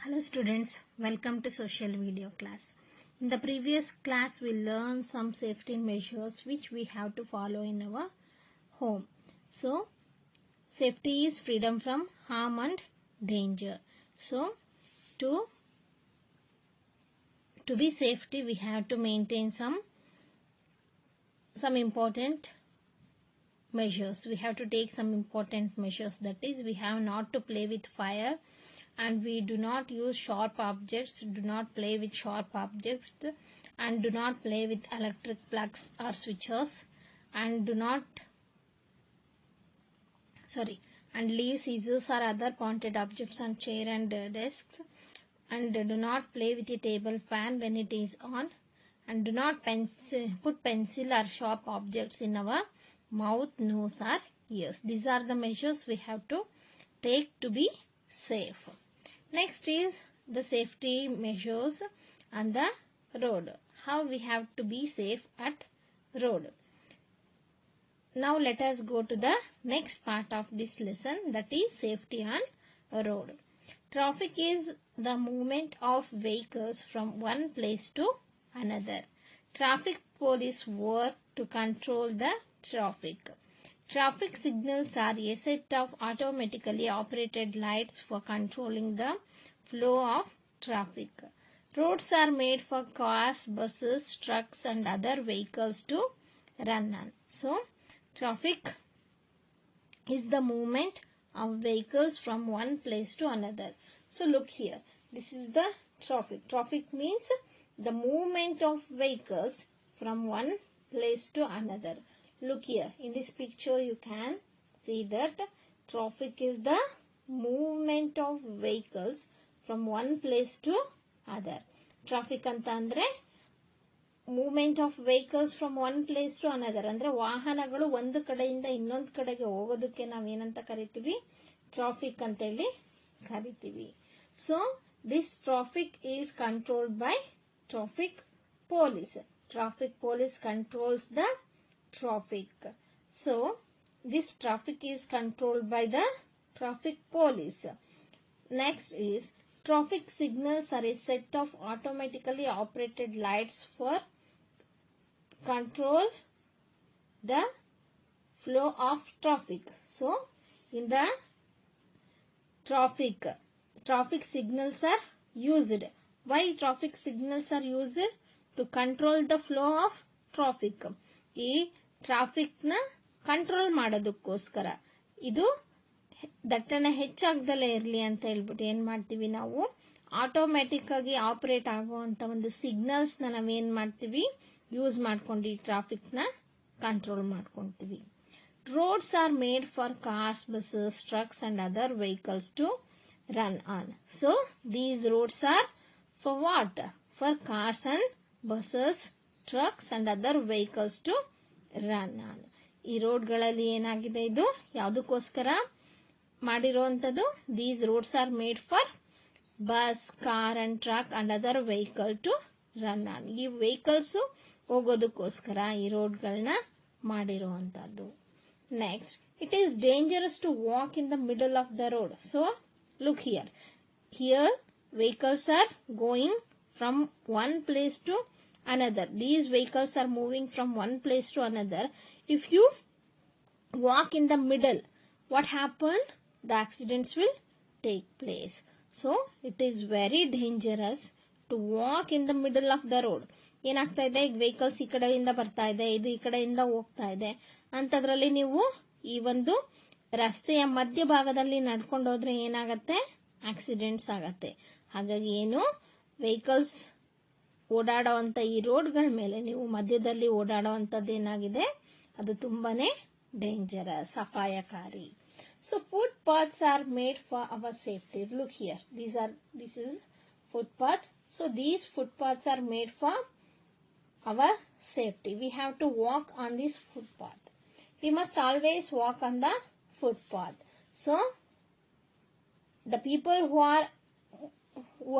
Hello students, welcome to social video class. In the previous class we learned some safety measures which we have to follow in our home. So safety is freedom from harm and danger. So to be safety we have to maintain some important measures. We have to take some important measures, that is we have not to play with fire, and we do not use sharp objects, do not play with sharp objects, and do not play with electric plugs or switches, and leave scissors or other pointed objects on chair and desks, and do not play with a table fan when it is on, and do not put pencil or sharp objects in our mouth, nose or ears. These are the measures we have to take to be safe. Next is the safety measures on the road. How we have to be safe at road. Now let us go to the next part of this lesson, that is safety on road. Traffic is the movement of vehicles from one place to another. Traffic police work to control the traffic. Traffic signals are a set of automatically operated lights for controlling the flow of traffic. Roads are made for cars, buses, trucks and other vehicles to run on. So, traffic is the movement of vehicles from one place to another. So, look here. This is the traffic. Traffic means the movement of vehicles from one place to another. Look here, in this picture you can see that traffic is the movement of vehicles from one place to other. Traffic anta andre movement of vehicles from one place to another. ಅಂದ್ರೆ ವಾಹನಗಳು ಒಂದು ಕಡೆಯಿಂದ ಇನ್ನೊಂದು ಕಡೆಗೆ ಹೋಗೋದಕ್ಕೆ ನಾವು ಏನಂತ ಕರಿತೀವಿ? ಟ್ರಾಫಿಕ್ ಅಂತ ಹೇಳಿ ಕರಿತೀವಿ. So this traffic is controlled by traffic police. Traffic police controls the traffic. So this traffic is controlled by the traffic police. Next is traffic signals are a set of automatically operated lights for control the flow of traffic. So in the traffic signals are used. Why traffic signals are used? To control the flow of traffic. ಈ traffic ನ control ಮಾಡೋದಕ್ಕೋಸ್ಕರ, ಇದು ದಟ್ಟಣೆ ಹೆಚ್ಚಾಗ್ದಲೇ ಇರಲಿ ಅಂತ ಹೇಳ್ಬಿಟ್ಟು ಏನ್ ಮಾಡ್ತೀವಿ ನಾವು, ಆಟೋಮ್ಯಾಟಿಕ್ ಆಗಿ ಆಪರೇಟ್ ಆಗುವಂತ ಒಂದು ಸಿಗ್ನಲ್ಸ್ ನ ನಾವೇನ್ ಮಾಡ್ತೀವಿ, ಯೂಸ್ ಮಾಡ್ಕೊಂಡು ಈ ಟ್ರಾಫಿಕ್ ನ ಕಂಟ್ರೋಲ್ ಮಾಡ್ಕೊಂತೀವಿ. Roads are made for cars, buses, trucks and other vehicles to run on. So these roads are for what? For cars and buses, trucks and other vehicles to run on. ಈ ರೋಡ್ಗಳಲ್ಲಿ ಏನಾಗಿದೆ, ಇದು ಯಾವುದಕ್ಕೋಸ್ಕರ ಮಾಡಿರುವಂತದ್ದು? These roads are made for bus, car and truck and other vehicle to run on. ಈ vehicles ಹೋಗೋದಕ್ಕೋಸ್ಕರ ಈ ರೋಡ್ಗಳನ್ನ ಮಾಡಿರುವಂತದ್ದು. Next, it is dangerous to walk in the middle of the road. So look here. Here vehicles are going from one place to another. These vehicles are moving from one place to another. If you walk in the middle, what happened? The accidents will take place. So it is very dangerous to walk in the middle of the road. ಏನಾಗ್ತಾ ಇದೆ, vehicles ಈ ಕಡೆಯಿಂದ ಬರ್ತಾ ಇದೆ, ಇದು ಈ ಕಡೆಯಿಂದ ಹೋಗ್ತಾ ಇದೆ ಅಂತದ್ರಲ್ಲಿ ನೀವು ಈ ಒಂದು ರಸ್ತೆಯ ಮಧ್ಯಭಾಗದಲ್ಲಿ ನಡ್ಕೊಂಡು ಹೋದ್ರೆ ಏನಾಗತ್ತೆ? ಆಕ್ಸಿಡೆಂಟ್ಸ್ ಆಗತ್ತೆ. ಹಾಗಾಗಿ ಏನು, ವೆಹಿಕಲ್ಸ್ ಓಡಾಡುವಂತ ಈ ರೋಡ್ಗಳ ಮೇಲೆ ನೀವು ಮಧ್ಯದಲ್ಲಿ ಓಡಾಡುವಂತದ್ದು ಏನಾಗಿದೆ, ಅದು ತುಂಬಾನೇ ಡೇಂಜರಸ್, ಅಪಾಯಕಾರಿ. So footpaths are made for our safety. Look here, this is footpath. So these footpaths are made for our safety. We have to walk on this footpath. We must always walk on the footpath. So the people who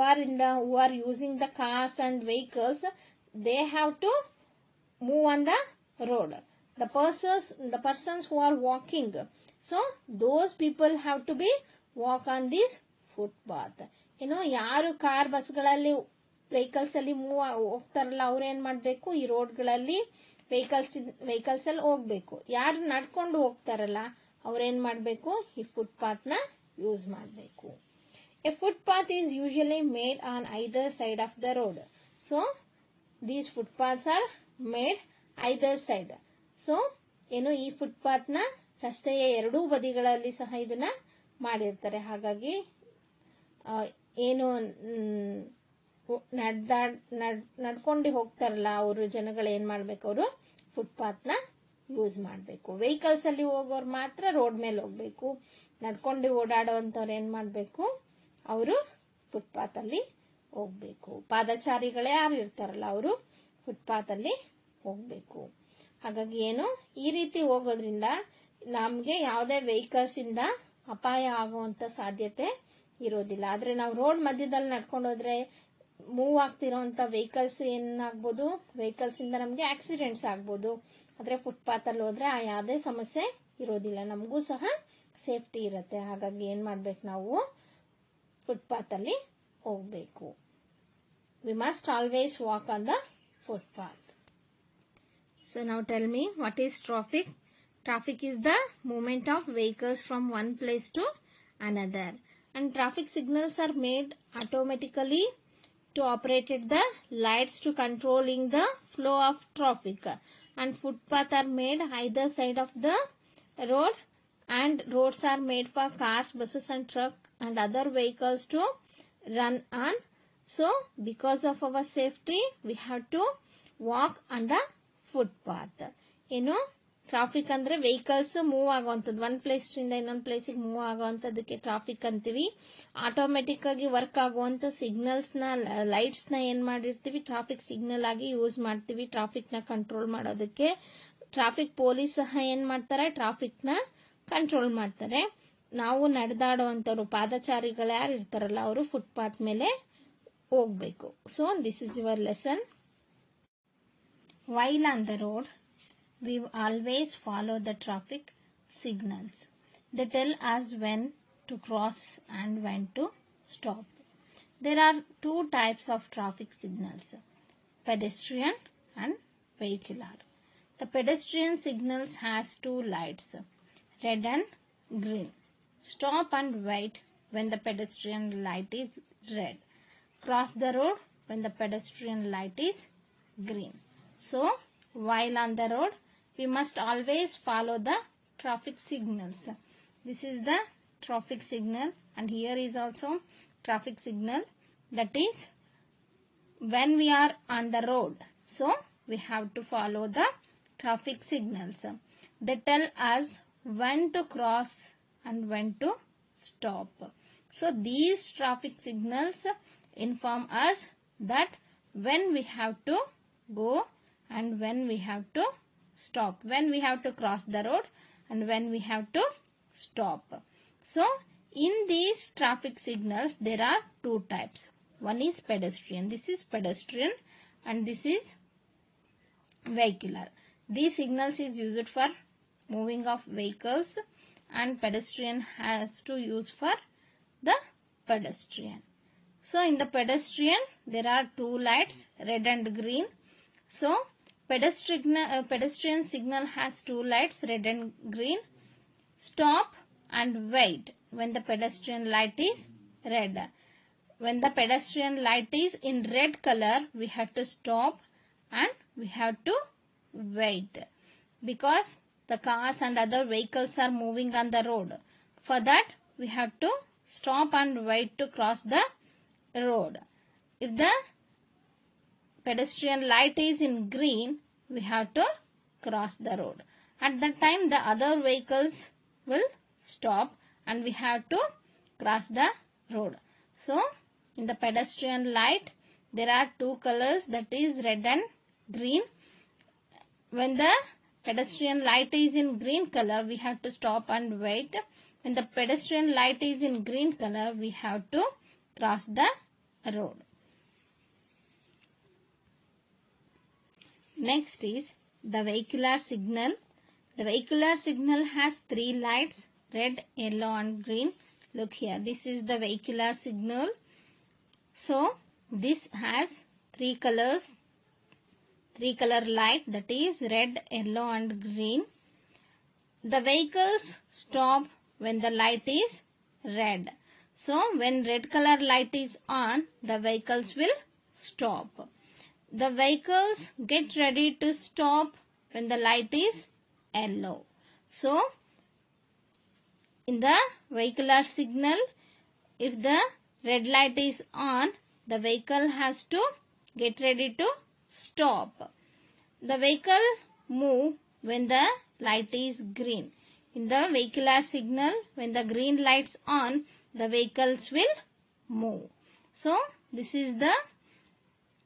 are using the cars and vehicles, they have to move on the road. The persons who are walking, so those people have to be walk on this footpath. ಯಾರು car ಬಸ್ಗಳಲ್ಲಿ vehicles ಅಲ್ಲಿ move ಹೋಗ್ತಾರಲ್ಲ ಅವ್ರು ಏನ್ ಮಾಡ್ಬೇಕು, ಈ ರೋಡ್ಗಳಲ್ಲಿ vehicles ಅಲ್ಲಿ ಹೋಗ್ಬೇಕು. ಯಾರು ನಡ್ಕೊಂಡು ಹೋಗ್ತಾರಲ್ಲ ಅವ್ರೇನ್ ಮಾಡ್ಬೇಕು, ಈ ಫುಟ್ಪಾತ್ ನ ಯೂಸ್ ಮಾಡ್ಬೇಕು. A footpath is usually made on either side of the road. So these footpaths are made either side. So ಈ ಫುಟ್ಪಾತ್ ನ ರಸ್ತೆಯ ಎರಡೂ ಬದಿಗಳಲ್ಲಿ ಸಹ ಇದನ್ನ ಮಾಡಿರ್ತಾರೆ. ಹಾಗಾಗಿ ಏನು ನಡ್ಕೊಂಡು ಹೋಗ್ತಾರಲ್ಲ ಅವರು ಜನಗಳು ಏನ್ ಮಾಡ್ಬೇಕು, ಅವರು ಫುಟ್ಪಾತ್ ನ ಯೂಸ್ ಮಾಡ್ಬೇಕು. ವೆಹಿಕಲ್ಸ್ ಅಲ್ಲಿ ಹೋಗೋರು ಮಾತ್ರ ರೋಡ್ ಮೇಲೆ ಹೋಗ್ಬೇಕು. ನಡ್ಕೊಂಡು ಓಡಾಡುವಂತವ್ರು ಏನ್ ಮಾಡ್ಬೇಕು, ಅವರು ಫುಟ್ಪಾತ್ ಅಲ್ಲಿ ಹೋಗ್ಬೇಕು. ಪಾದಚಾರಿಗಳೇ ಯಾರು ಇರ್ತಾರಲ್ಲ ಅವರು ಫುಟ್ಪಾತ್ ಅಲ್ಲಿ ಹೋಗ್ಬೇಕು. ಹಾಗಾಗಿ ಈ ರೀತಿ ಹೋಗೋದ್ರಿಂದ ನಮ್ಗೆ ಯಾವುದೇ ವೆಹಿಕಲ್ಸ್ ಇಂದ ಅಪಾಯ ಆಗುವಂತ ಸಾಧ್ಯತೆ ಇರೋದಿಲ್ಲ. ಆದ್ರೆ ನಾವು ರೋಡ್ ಮಧ್ಯದಲ್ಲಿ ನಡ್ಕೊಂಡು ಹೋದ್ರೆ ಮೂವ್ ಆಗ್ತಿರೋಂತ ವೆಹಿಕಲ್ಸ್ ಏನಾಗ್ಬೋದು, ವೆಹಿಕಲ್ಸ್ ಇಂದ ನಮ್ಗೆ ಆಕ್ಸಿಡೆಂಟ್ಸ್ ಆಗ್ಬೋದು. ಆದ್ರೆ ಫುಟ್ಪಾತ್ ಅಲ್ಲಿ ಹೋದ್ರೆ ಯಾವುದೇ ಸಮಸ್ಯೆ ಇರೋದಿಲ್ಲ, ನಮಗೂ ಸಹ ಸೇಫ್ಟಿ ಇರುತ್ತೆ. ಹಾಗಾಗಿ ಏನ್ ಮಾಡ್ಬೇಕು, ನಾವು ಫುಟ್ಪಾತ್ ಅಲ್ಲಿ ಹೋಗ್ಬೇಕು. We must always walk on the footpath. So now tell me, what is traffic? Traffic is the movement of vehicles from one place to another. And traffic signals are made automatically to operate the lights to controlling the flow of traffic. And footpaths are made either side of the road, and roads are made for cars, buses and trucks and other vehicles to run on. So because of our safety we have to walk on the footpath. Traffic ಅಂದ್ರೆ vehicles move ಆಗುವಂತದ್ದು, ಒಂದ್ place ಇಂದ ಇನ್ನೊಂದ್ place move ಆಗುವಂತದಕ್ಕೆ traffic ಅಂತೀವಿ. Automatic ಆಗಿ work ಆಗುವಂತ signals ನ, lights ನ ಏನ್ ಮಾಡಿರ್ತೀವಿ, ಟ್ರಾಫಿಕ್ ಸಿಗ್ನಲ್ ಆಗಿ ಯೂಸ್ ಮಾಡ್ತೀವಿ ಟ್ರಾಫಿಕ್ ನ ಕಂಟ್ರೋಲ್ ಮಾಡೋದಕ್ಕೆ. ಟ್ರಾಫಿಕ್ ಪೊಲೀಸ್ ಸಹ ಏನ್ ಮಾಡ್ತಾರೆ, ಟ್ರಾಫಿಕ್ ನ ಕಂಟ್ರೋಲ್ ಮಾಡ್ತಾರೆ. ನಾವು ನಡೆದಾಡುವಂತವ್ರು, ಪಾದಚಾರಿಗಳು ಯಾರು ಇರ್ತಾರಲ್ಲ ಅವರು ಫುಟ್ಪಾತ್ ಮೇಲೆ ಹೋಗ್ಬೇಕು. So this is your lesson. While on the road, we always follow the traffic signals. They tell us when to cross and when to stop. There are two types of traffic signals, pedestrian and vehicular. The pedestrian signals has two lights, red and green. Stop and wait when the pedestrian light is red. Cross the road when the pedestrian light is green. So while on the road, we must always follow the traffic signals. This is the traffic signal, and here is also traffic signal. That is when we are on the road, so we have to follow the traffic signals. They tell us when to cross and when to stop. So these traffic signals inform us that when we have to go and when we have to stop, when we have to cross the road and when we have to stop. So in these traffic signals there are two types. One is pedestrian. This is pedestrian and this is vehicular. These signals is used for moving of vehicles, and pedestrian has to use for the pedestrian. So in the pedestrian there are two lights, red and green. So pedestrian signal has two lights, red and green. Stop and wait when the pedestrian light is red. When the pedestrian light is in red color, we have to stop and we have to wait, because the cars and other vehicles are moving on the road. For that we have to stop and wait to cross the road. If the pedestrian light is in green, we have to cross the road. At that time the other vehicles will stop and we have to cross the road. So in the pedestrian light there are two colors, that is red and green. When the pedestrian light is in green color, we have to stop and wait. When the pedestrian light is in green color, we have to cross the road. Next is the vehicular signal. The vehicular signal has three lights, red, yellow and green. Look here, this is the vehicular signal. So this has three color light, that is red, yellow and green. The vehicles stop when the light is red. So when red color light is on, the vehicles will stop. The vehicles get ready to stop when the light is yellow. So in the vehicular signal, if the red light is on, the vehicle has to get ready to stop. The vehicle move when the light is green. In the vehicular signal, when the green lights on, the vehicles will move. So this is the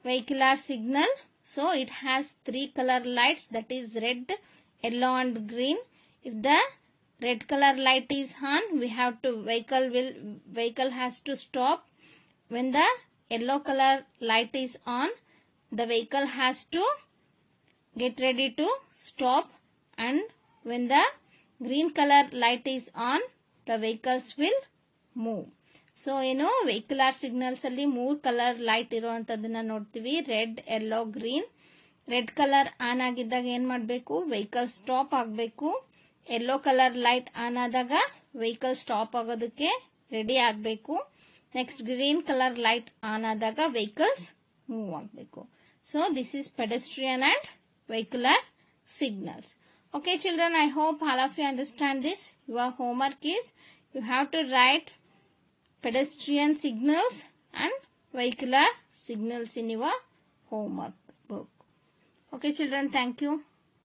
vehicular signal. So it has three color lights, that is red, yellow and green. If the red color light is on, vehicle has to stop. When the yellow color light is on, the vehicle has to get ready to stop, and when the green color light is on, the vehicles will move. So vehicular signals ಅಲ್ಲಿ 3 colour light ಇರುವಂತದನ್ನ ನೋಡ್ತೀವಿ, red, yellow, green. Red colour on ಆಗಿದ್ದಾಗ ಏನ್ ಮಾಡಬೇಕು, vehicle stop ಆಗಬೇಕು. Yellow colour light on ಆದಾಗ vehicle stop ಆಗೋದಕ್ಕೆ ready ಆಗಬೇಕು. Next green colour light on ಆದಾಗ ವೆಹಿಕಲ್ಸ್ ಮೂವ್ ಆಗಬೇಕು. So this is pedestrian and vehicular signals. Okay children, I hope all of you understand this. Your homework is you have to write pedestrian signals and vehicular signals in your homework book. Okay children, thank you.